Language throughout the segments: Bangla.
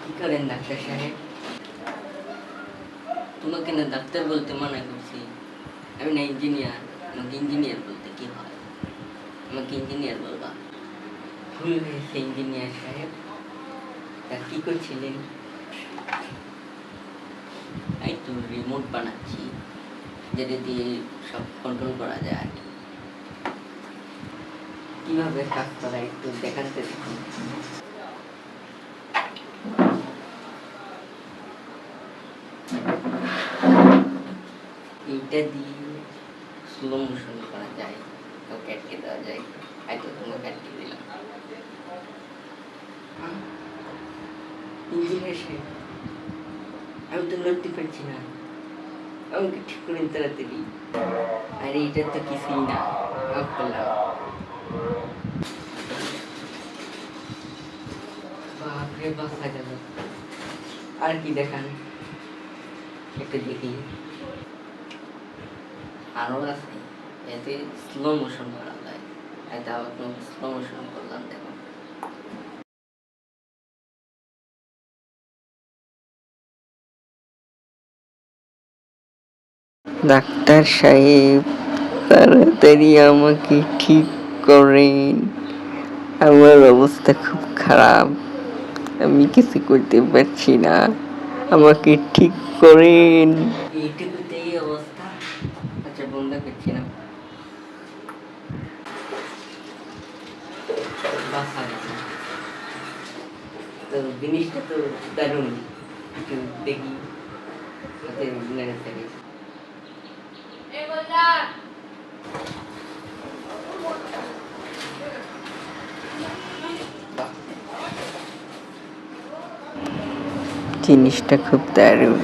কি করেন ডাক্তার সাহেব? তোমাকে না ডাক্তার বলতে মানা করছি। আমি না ইঞ্জিনিয়ার। আমাকে ইঞ্জিনিয়ার বলতে কি হয়? আমাকে ইঞ্জিনিয়ার বলবা। ভুল হয়েছে ইঞ্জিনিয়ার সাহেব। তা কি করছিলেন? এই তো রিমোট বানাচ্ছি, যেটা দিয়ে সব কন্ট্রোল করা যায় আর কি। কিভাবে কাজ করা একটু দেখাতে দেখুন। এইটা দিয়ে স্লো মোশন করা যায়, কাউকে আটকে দেওয়া যায়। হয়তো তোমাকে আটকে দিলাম। ইঞ্জিনিয়ার সাহেব, আমি তো নড়তে পারছি না। আমাকে ঠিক করেন তাড়াতাড়ি। আরে এটা তো কিছুই না, মাফ করলাম। বাপরে বাঁচা গেল। আর কি দেখান, একটু দেখি। আরও আছে, এতে স্লো মোশন করা যায়। এতে আবার স্লো মোশন করলাম, দেখো। ডাক্তার সাহেব, তাড়াতাড়ি আমাকে ঠিক করেন। আমার অবস্থা খুব খারাপ, আমি কিছু করতে পারছি না। আমাকে ঠিক করেন। এইটুকুতে এই অবস্থা। আচ্ছা, বন্ধ করছি না। বাসা গেছে। তো জিনিসটা তো দারুণ। একটু দেখি হাতে নেড়ে ফেলে। জিনিসটা খুব দারুণ।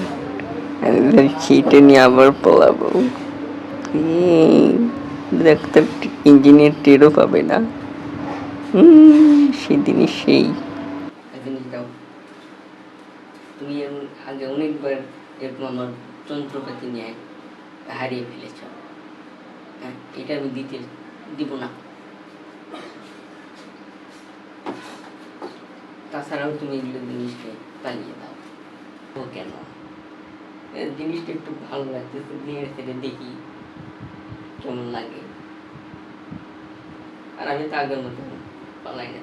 আমি ভাবছি এটা নিয়ে আবার পলাবো। ডাক্তার ইঞ্জিনিয়ার টেরও পাবে না। সেদিনই সেই জিনিস দাও। তুমি আগে অনেকবার এরকম আমার যন্ত্রপাতি নিয়ে হারিয়ে ফেলেছ। হ্যাঁ, এটা আমি দিব না। তাছাড়াও তুমি এগুলো জিনিসকে পালিয়ে দাও। ও কেন? জিনিসটা একটু ভালো লাগতেছে, নিয়ে সেটা দেখি কেমন লাগে। আর আমি তো আগের মতো পালাই না।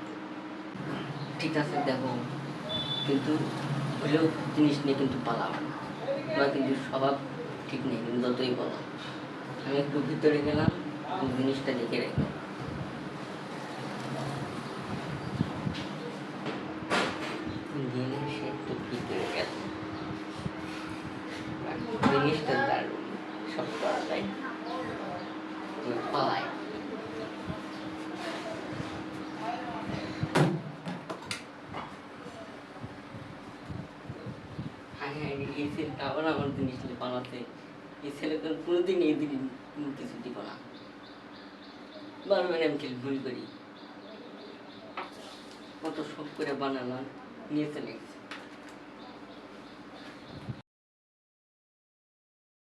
ঠিক আছে, দেখো, কিন্তু হলেও জিনিস নিয়ে কিন্তু পালাবো না। তোমার কিন্তু স্বভাব ঠিক নেই, কিন্তু যতই বলো। আমি একটু ভিতরে গেলাম, জিনিসটা দেখে রেখো। সে একটু ভিতরে গেল। জিনিসটা দারুণ, সব করা যায়। পালাই। এই ছেলেটা আবার আমার জিনিস বানাতে। এই ছেলে তো কোনোদিন এই দিন কিছু দিব না। বারবার আমি খেলে ভুল করি। কত শখ করে বানালাম, নিয়ে চলে গেছে।